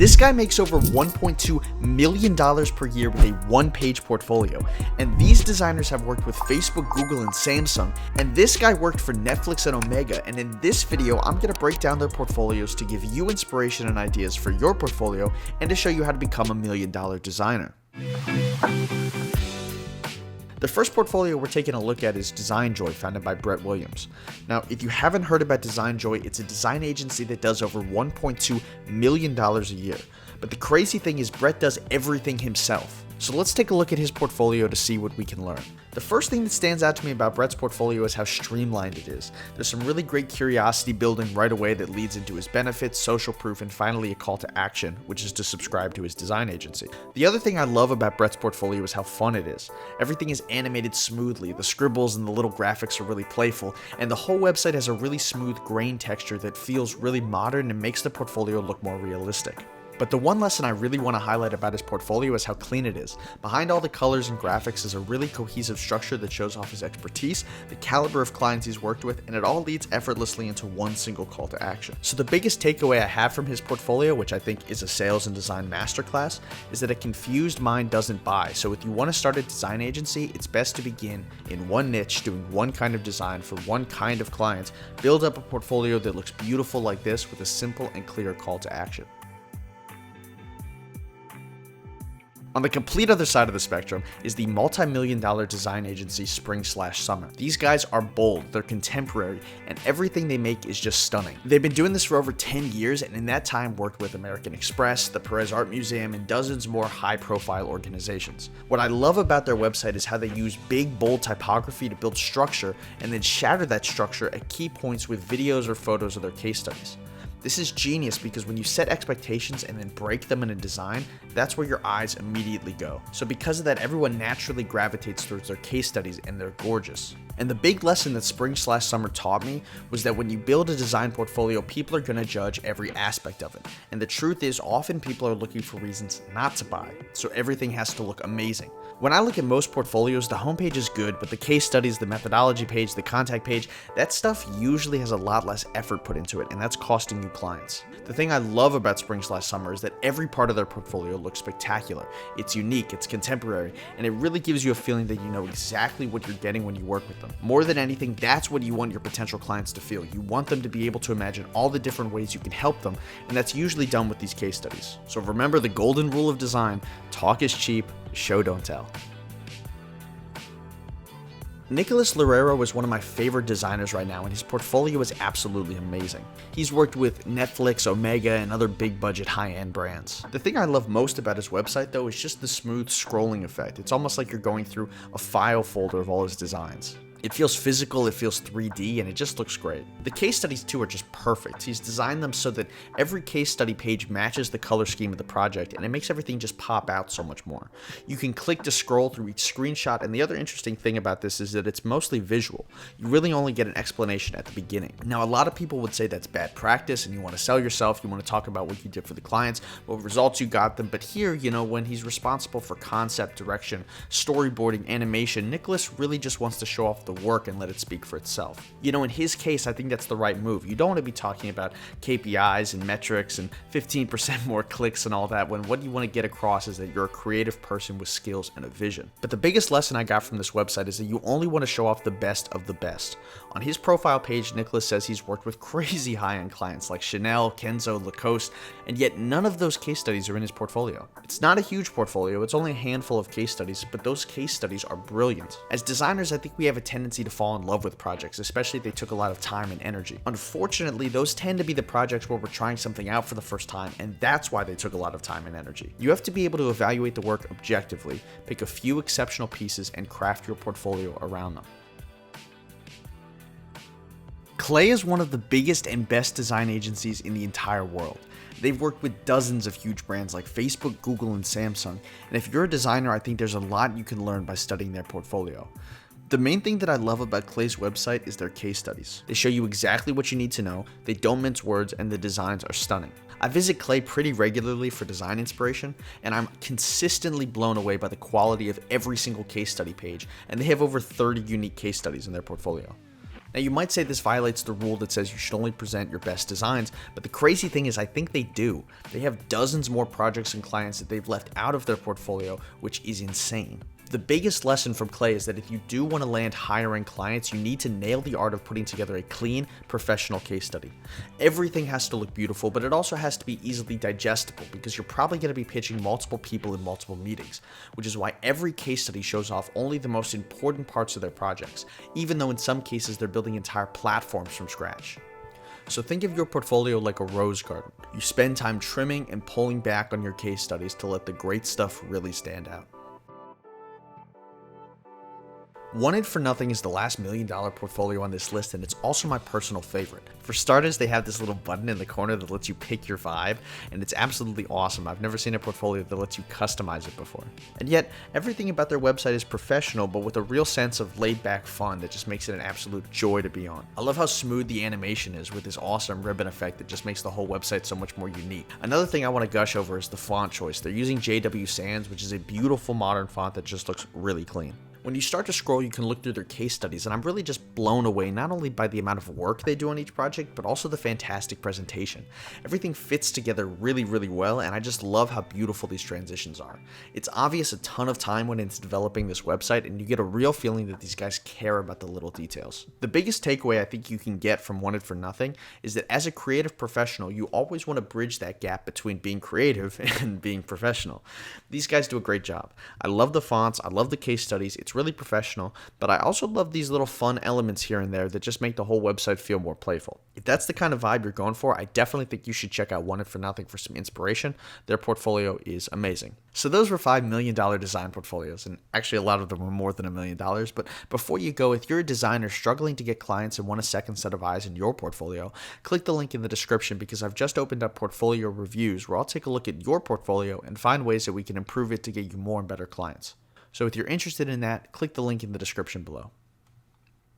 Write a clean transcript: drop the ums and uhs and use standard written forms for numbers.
This guy makes over $1.2 million per year with a one-page portfolio. And these designers have worked with Facebook, Google, and Samsung. And this guy worked for Netflix and Omega. And in this video, I'm going to break down their portfolios to give you inspiration and ideas for your portfolio and to show you how to become a $1 million designer. The first portfolio we're taking a look at is DesignJoy, founded by Brett Williams. Now, if you haven't heard about DesignJoy, it's a design agency that does over $1.2 million a year. But the crazy thing is Brett does everything himself. So let's take a look at his portfolio to see what we can learn. The first thing that stands out to me about Brett's portfolio is how streamlined it is. There's some really great curiosity building right away that leads into his benefits, social proof, and finally a call to action, which is to subscribe to his design agency. The other thing I love about Brett's portfolio is how fun it is. Everything is animated smoothly, the scribbles and the little graphics are really playful, and the whole website has a really smooth grain texture that feels really modern and makes the portfolio look more realistic. But the one lesson I really want to highlight about his portfolio is how clean it is. Behind all the colors and graphics is a really cohesive structure that shows off his expertise, the caliber of clients he's worked with, and it all leads effortlessly into one single call to action. So the biggest takeaway I have from his portfolio, which I think is a sales and design masterclass, is that a confused mind doesn't buy. So if you want to start a design agency, it's best to begin in one niche, doing one kind of design for one kind of clients, build up a portfolio that looks beautiful like this with a simple and clear call to action. On the complete other side of the spectrum is the multi-million-dollar design agency Spring/Summer. These guys are bold, they're contemporary, and everything they make is just stunning. They've been doing this for over 10 years, and in that time worked with American Express, the Perez Art Museum, and dozens more high-profile organizations. What I love about their website is how they use big, bold typography to build structure, and then shatter that structure at key points with videos or photos of their case studies. This is genius because when you set expectations and then break them in a design, that's where your eyes immediately go. So because of that, everyone naturally gravitates towards their case studies and they're gorgeous. And the big lesson that Spring/Summer taught me was that when you build a design portfolio, people are going to judge every aspect of it. And the truth is, often people are looking for reasons not to buy, so everything has to look amazing. When I look at most portfolios, the homepage is good, but the case studies, the methodology page, the contact page, that stuff usually has a lot less effort put into it, and that's costing you clients. The thing I love about Spring/Summer is that every part of their portfolio looks spectacular. It's unique, it's contemporary, and it really gives you a feeling that you know exactly what you're getting when you work with them. More than anything, that's what you want your potential clients to feel. You want them to be able to imagine all the different ways you can help them, and that's usually done with these case studies. So remember the golden rule of design: talk is cheap, show don't tell. Nicolas Loureiro is one of my favorite designers right now, and his portfolio is absolutely amazing. He's worked with Netflix, Omega, and other big budget high-end brands. The thing I love most about his website though is just the smooth scrolling effect. It's almost like you're going through a file folder of all his designs. It feels physical, it feels 3D, and it just looks great. The case studies too are just perfect. He's designed them so that every case study page matches the color scheme of the project, and it makes everything just pop out so much more. You can click to scroll through each screenshot, and the other interesting thing about this is that it's mostly visual. You really only get an explanation at the beginning. Now, a lot of people would say that's bad practice, and you want to sell yourself, you want to talk about what you did for the clients, what results you got them, but here, when he's responsible for concept, direction, storyboarding, animation, Nicolas really just wants to show off the work and let it speak for itself. In his case, I think that's the right move. You don't want to be talking about KPIs and metrics and 15% more clicks and all that, when what you want to get across is that you're a creative person with skills and a vision. But the biggest lesson I got from this website is that you only want to show off the best of the best. On his profile page, Nicolas says he's worked with crazy high-end clients like Chanel, Kenzo, Lacoste, and yet none of those case studies are in his portfolio. It's not a huge portfolio, it's only a handful of case studies, but those case studies are brilliant. As designers, I think we have a tendency to fall in love with projects, especially if they took a lot of time and energy. Unfortunately, those tend to be the projects where we're trying something out for the first time, and that's why they took a lot of time and energy. You have to be able to evaluate the work objectively, pick a few exceptional pieces, and craft your portfolio around them. Clay is one of the biggest and best design agencies in the entire world. They've worked with dozens of huge brands like Facebook, Google, and Samsung, and if you're a designer, I think there's a lot you can learn by studying their portfolio. The main thing that I love about Clay's website is their case studies. They show you exactly what you need to know, they don't mince words, and the designs are stunning. I visit Clay pretty regularly for design inspiration, and I'm consistently blown away by the quality of every single case study page, and they have over 30 unique case studies in their portfolio. Now you might say this violates the rule that says you should only present your best designs, but the crazy thing is I think they do. They have dozens more projects and clients that they've left out of their portfolio, which is insane. The biggest lesson from Clay is that if you do want to land higher-end clients, you need to nail the art of putting together a clean, professional case study. Everything has to look beautiful, but it also has to be easily digestible because you're probably going to be pitching multiple people in multiple meetings, which is why every case study shows off only the most important parts of their projects, even though in some cases they're building entire platforms from scratch. So think of your portfolio like a rose garden. You spend time trimming and pulling back on your case studies to let the great stuff really stand out. Wanted for Nothing is the last $1 million portfolio on this list, and it's also my personal favorite. For starters, they have this little button in the corner that lets you pick your vibe, and it's absolutely awesome. I've never seen a portfolio that lets you customize it before. And yet, everything about their website is professional, but with a real sense of laid-back fun that just makes it an absolute joy to be on. I love how smooth the animation is with this awesome ribbon effect that just makes the whole website so much more unique. Another thing I want to gush over is the font choice. They're using JW Sans, which is a beautiful modern font that just looks really clean. When you start to scroll, you can look through their case studies, and I'm really just blown away not only by the amount of work they do on each project, but also the fantastic presentation. Everything fits together really, really well, and I just love how beautiful these transitions are. It's obvious a ton of time went into developing this website, and you get a real feeling that these guys care about the little details. The biggest takeaway I think you can get from Wanted for Nothing is that as a creative professional, you always want to bridge that gap between being creative and being professional. These guys do a great job. I love the fonts, I love the case studies, it's really professional, but I also love these little fun elements here and there that just make the whole website feel more playful. If that's the kind of vibe you're going for, I definitely think you should check out Wanted for Nothing for some inspiration. Their portfolio is amazing. So those were $5 million design portfolios, and actually a lot of them were more than $1 million, but before you go, if you're a designer struggling to get clients and want a second set of eyes in your portfolio, click the link in the description because I've just opened up portfolio reviews where I'll take a look at your portfolio and find ways that we can improve it to get you more and better clients. So if you're interested in that, click the link in the description below.